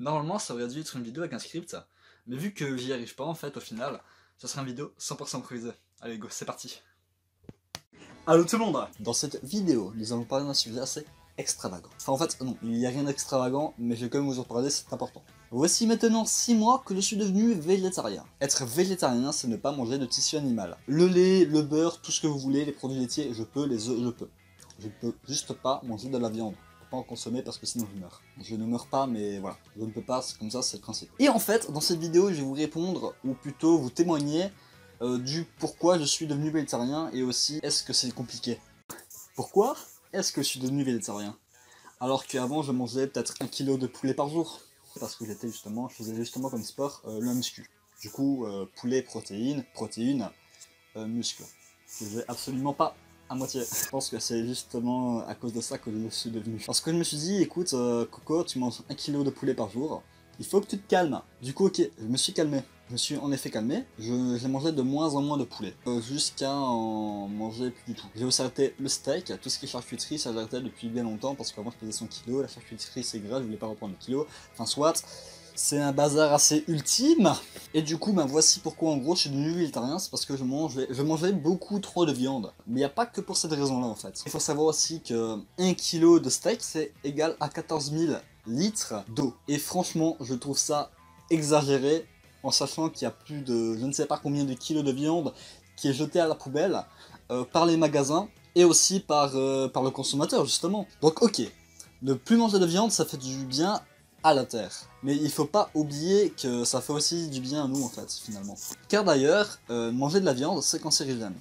Normalement, ça aurait dû être une vidéo avec un script, mais vu que j'y arrive pas en fait au final, ça sera une vidéo 100% improvisée. Allez go, c'est parti. Allo tout le monde. Dans cette vidéo, nous allons parler d'un sujet assez extravagant. Enfin en fait, non, il n'y a rien d'extravagant, mais je vais quand même vous en parler, c'est important. Voici maintenant 6 mois que je suis devenu végétarien. Être végétarien, c'est ne pas manger de tissu animal. Le lait, le beurre, tout ce que vous voulez, les produits laitiers, je peux, les œufs, je peux. Je ne peux juste pas manger de la viande. Pas en consommer parce que sinon je meurs. Je ne meurs pas, mais voilà, je ne peux pas, c'est comme ça, c'est le principe. Et en fait, dans cette vidéo, je vais vous répondre, ou plutôt vous témoigner du pourquoi je suis devenu végétarien et aussi est-ce que c'est compliqué. Pourquoi est-ce que je suis devenu végétarien alors qu'avant je mangeais peut-être 1 kg de poulet par jour parce que je faisais justement comme sport le muscu. Du coup, poulet, protéines, muscle. Je faisais absolument pas à moitié. Je pense que c'est justement à cause de ça que je me suis devenu. Parce que je me suis dit, écoute, Coco, tu manges 1 kg de poulet par jour, il faut que tu te calmes. Du coup, ok, je me suis calmé. Je me suis en effet calmé, j'ai mangé de moins en moins de poulet, jusqu'à en manger plus du tout. J'ai aussi arrêté le steak, tout ce qui est charcuterie, ça j'ai arrêté depuis bien longtemps, parce qu'avant je pesais 100 kg, la charcuterie c'est gras, je voulais pas reprendre le kilo, enfin soit, c'est un bazar assez ultime. Et du coup, ben voici pourquoi en gros je suis devenu végétarien, c'est parce que je mangeais beaucoup trop de viande. Mais il n'y a pas que pour cette raison-là en fait. Il faut savoir aussi que 1 kg de steak c'est égal à 14 000 litres d'eau. Et franchement, je trouve ça exagéré, en sachant qu'il y a plus de je ne sais pas combien de kilos de viande qui est jetée à la poubelle par les magasins et aussi par le consommateur justement. Donc ok, ne plus manger de viande ça fait du bien à la terre. Mais il faut pas oublier que ça fait aussi du bien à nous en fait finalement. Car d'ailleurs, manger de la viande c'est cancérigène.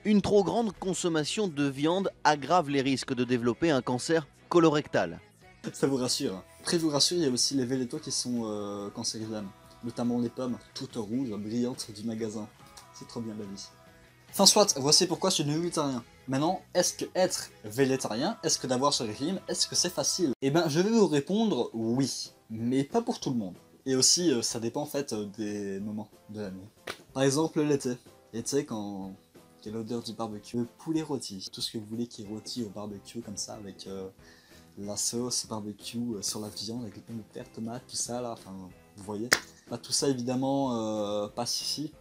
Une trop grande consommation de viande aggrave les risques de développer un cancer colorectal. Ça vous rassure. Après je vous rassure, il y a aussi les végétaux qui sont cancérigènes. Notamment les pommes, toutes rouges, brillantes du magasin. C'est trop bien la vie. Enfin soit, voici pourquoi je suis devenu végétarien. Maintenant, est-ce que être végétarien, est-ce que d'avoir ce régime, est-ce que c'est facile? Eh ben, je vais vous répondre oui, mais pas pour tout le monde. Et aussi, ça dépend en fait des moments de l'année. Par exemple, l'été. L'été, quand il y a l'odeur du barbecue, le poulet rôti, tout ce que vous voulez qui est rôti au barbecue comme ça, avec la sauce barbecue sur la viande, avec les pommes de terre, tomates, tout ça là, enfin, vous voyez. Bah, tout ça évidemment passe ici.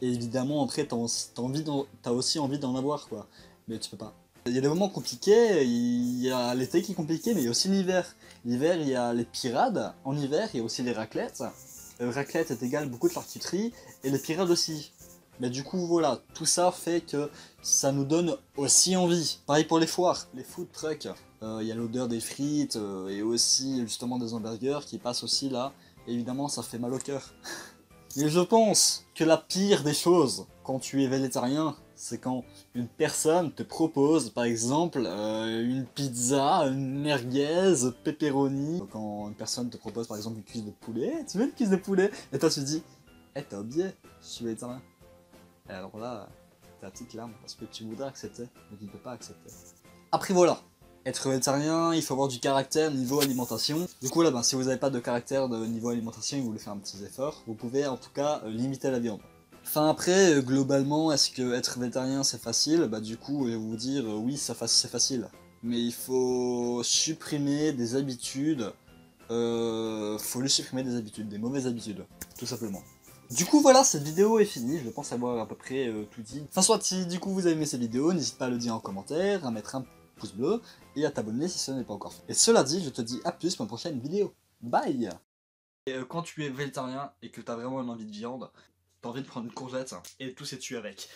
Et évidemment après t'as aussi envie d'en avoir quoi. Mais tu peux pas. Il y a des moments compliqués, il y a l'été qui est compliqué, mais il y a aussi l'hiver. L'hiver il y a les pirades, en hiver il y a aussi les raclettes. Raclette est égal beaucoup de charcuterie, et les pirades aussi. Mais du coup voilà, tout ça fait que ça nous donne aussi envie. Pareil pour les foires, les food trucks. Il y a l'odeur des frites et aussi justement des hamburgers qui passent aussi là. Et évidemment ça fait mal au cœur. Mais je pense que la pire des choses quand tu es végétarien, c'est quand une personne te propose par exemple une pizza, une merguez, pepperoni. Quand une personne te propose par exemple une cuisse de poulet, tu veux une cuisse de poulet? Et toi tu te dis, eh t'as oublié, je suis végétarien. Et alors là, t'as la petite larme parce que tu voudrais accepter, mais tu ne peux pas accepter. Après voilà, être végétarien, il faut avoir du caractère niveau alimentation. Du coup là, ben, si vous n'avez pas de caractère de niveau alimentation et que vous voulez faire un petit effort, vous pouvez en tout cas limiter la viande. Enfin après, globalement, est-ce que être végétarien c'est facile? Bah du coup, je vais vous dire, oui, c'est facile. Mais il faut supprimer des habitudes, des mauvaises habitudes, tout simplement. Du coup voilà, cette vidéo est finie, je pense avoir à peu près tout dit. Enfin soit si du coup vous avez aimé cette vidéo, n'hésite pas à le dire en commentaire, à mettre un pouce bleu et à t'abonner si ce n'est pas encore fait. Et cela dit, je te dis à plus pour une prochaine vidéo. Bye. Et quand tu es végétarien et que t'as vraiment une envie de viande, t'as envie de prendre une courgette et tout s'est tué avec.